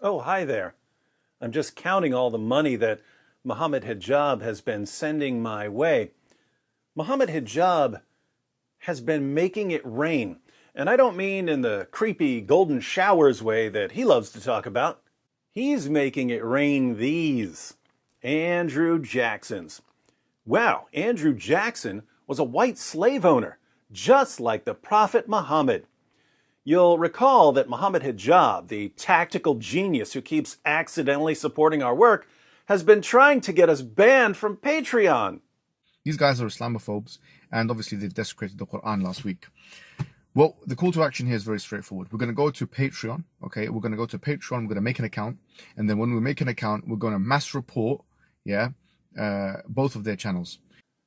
Oh, hi there. I'm just counting all the money that Mohammed Hijab has been sending my way. Mohammed Hijab has been making it rain. And I don't mean in the creepy golden showers way that he loves to talk about. He's making it rain these Andrew Jacksons. Wow, Andrew Jackson was a white slave owner, just like the Prophet Muhammad. You'll recall that Mohammed Hijab, the tactical genius who keeps accidentally supporting our work, has been trying to get us banned from Patreon. These guys are Islamophobes, and obviously they desecrated the Quran last week. Well, the call to action here is very straightforward. We're going to go to Patreon, okay? We're going to go to Patreon, we're going to make an account, and then when we make an account, we're going to mass report, both of their channels.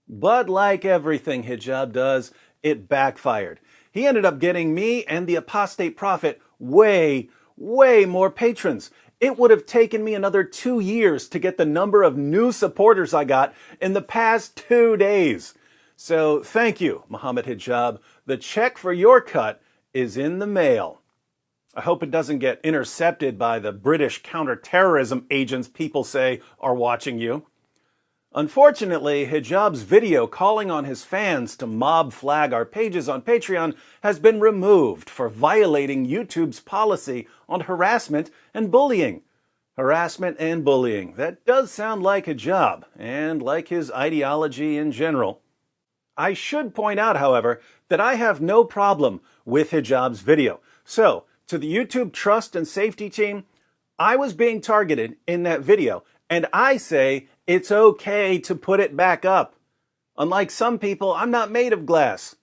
But like everything Hijab does, it backfired. He ended up getting me and the Apostate Prophet way more patrons. It would have taken me another 2 years to get the number of new supporters I got in the past 2 days. So thank you, Mohammed Hijab. The check for your cut is in the mail. I hope it doesn't get intercepted by the British counterterrorism agents people say are watching you. Unfortunately, Hijab's video calling on his fans to mob flag our pages on Patreon has been removed for violating YouTube's policy on harassment and bullying. Harassment and bullying. That does sound like Hijab, and like his ideology in general. I should point out, however, that I have no problem with Hijab's video. So, to the YouTube Trust and Safety team, I was being targeted in that video, and I say it's okay to put it back up. Unlike some people, I'm not made of glass.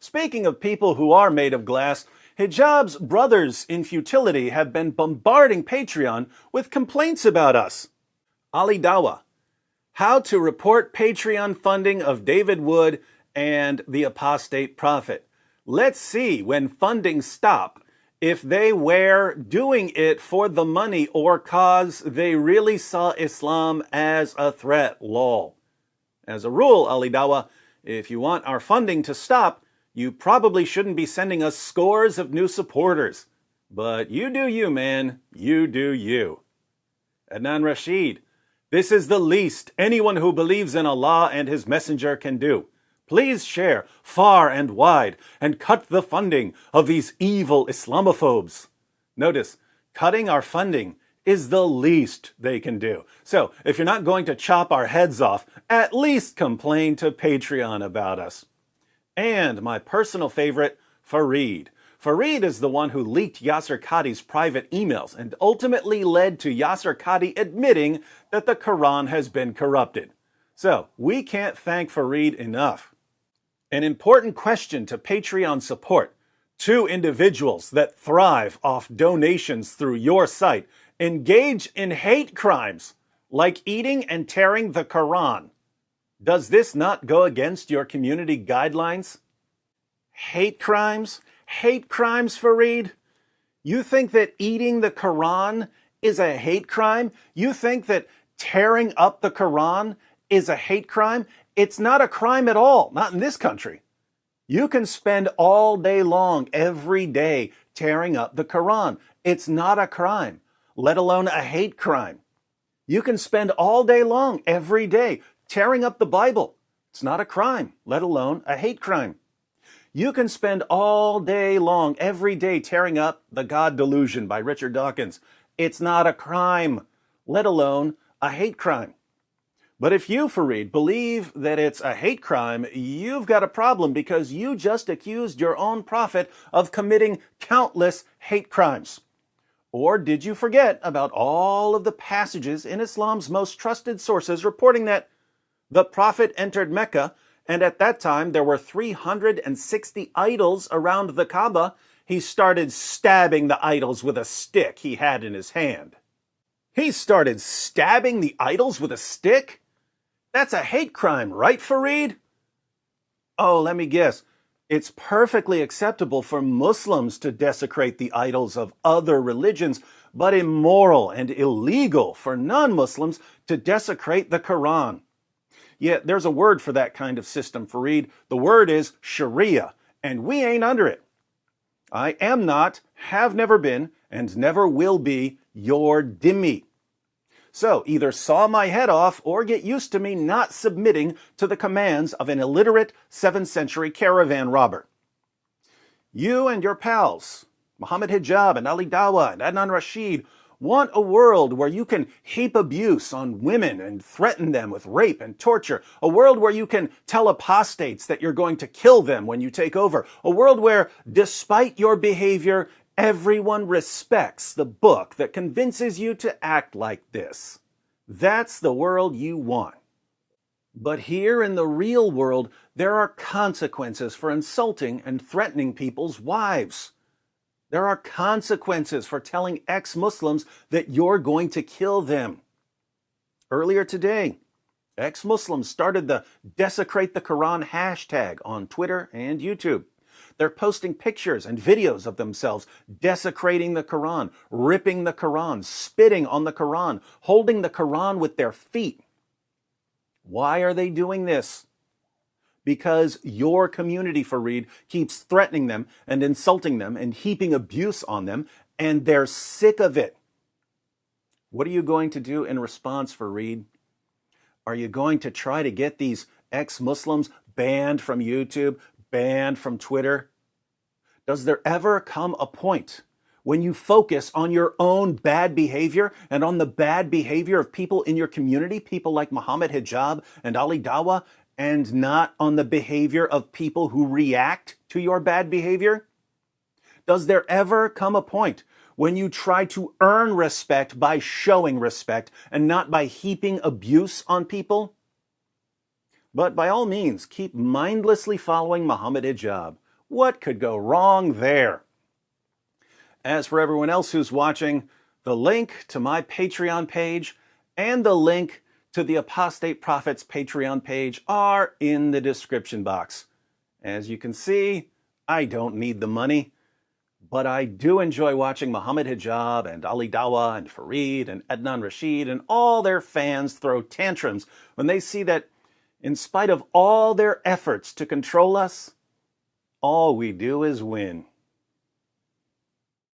Speaking of people who are made of glass, Hijab's brothers in futility have been bombarding Patreon with complaints about us. Ali Dawah. How to report Patreon funding of David Wood and the Apostate Prophet. Let's see when funding stop if they were doing it for the money or cause they really saw Islam as a threat, lol. As a rule, Ali Dawah, if you want our funding to stop, you probably shouldn't be sending us scores of new supporters. But you do you, man. You do you. Adnan Rashid. This is the least anyone who believes in Allah and His Messenger can do. Please share far and wide and cut the funding of these evil Islamophobes. Notice, cutting our funding is the least they can do. So, if you're not going to chop our heads off, at least complain to Patreon about us. And my personal favorite, Farid. Farid is the one who leaked Yasser Qadhi's private emails and ultimately led to Yasser Qadhi admitting that the Quran has been corrupted. So, we can't thank Farid enough. An important question to Patreon support. 2 individuals that thrive off donations through your site engage in hate crimes, like eating and tearing the Quran. Does this not go against your community guidelines? Hate crimes? Hate crimes, Farid? You think that eating the Quran is a hate crime? You think that tearing up the Quran is a hate crime? It's not a crime at all, not in this country. You can spend all day long, every day, tearing up the Quran. It's not a crime, let alone a hate crime. You can spend all day long, every day, tearing up the Bible. It's not a crime, let alone a hate crime. You can spend all day long, every day, tearing up The God Delusion by Richard Dawkins. It's not a crime, let alone a hate crime. But if you, Farid, believe that it's a hate crime, you've got a problem because you just accused your own prophet of committing countless hate crimes. Or did you forget about all of the passages in Islam's most trusted sources reporting that the prophet entered Mecca, and at that time there were 360 idols around the Kaaba? He started stabbing the idols with a stick he had in his hand. He started stabbing the idols with a stick? That's a hate crime, right, Farid? Oh, let me guess. It's perfectly acceptable for Muslims to desecrate the idols of other religions, but immoral and illegal for non-Muslims to desecrate the Quran. Yet there's a word for that kind of system, Farid. The word is Sharia, and we ain't under it. I am not, have never been, and never will be your dhimmi. So either saw my head off or get used to me not submitting to the commands of an illiterate 7th century caravan robber. You and your pals, Mohammed Hijab and Ali Dawah and Adnan Rashid, want a world where you can heap abuse on women and threaten them with rape and torture. A world where you can tell apostates that you're going to kill them when you take over. A world where, despite your behavior, everyone respects the book that convinces you to act like this. That's the world you want. But here in the real world, there are consequences for insulting and threatening people's wives. There are consequences for telling ex-Muslims that you're going to kill them. Earlier today, ex-Muslims started the Desecrate the Quran hashtag on Twitter and YouTube. They're posting pictures and videos of themselves desecrating the Quran, ripping the Quran, spitting on the Quran, holding the Quran with their feet. Why are they doing this? Because your community, Farid, keeps threatening them and insulting them and heaping abuse on them, and they're sick of it. What are you going to do in response, Farid? Are you going to try to get these ex-Muslims banned from YouTube, banned from Twitter? Does there ever come a point when you focus on your own bad behavior and on the bad behavior of people in your community, people like Mohammed Hijab and Ali Dawah, and not on the behavior of people who react to your bad behavior? Does there ever come a point when you try to earn respect by showing respect and not by heaping abuse on people? But by all means, keep mindlessly following Mohammed Hijab. What could go wrong there? As for everyone else who's watching, the link to my Patreon page and the link to the Apostate Prophet's Patreon page are in the description box. As you can see, I don't need the money, but I do enjoy watching Mohammed Hijab and Ali Dawah and Farid and Adnan Rashid and all their fans throw tantrums when they see that, in spite of all their efforts to control us, all we do is win.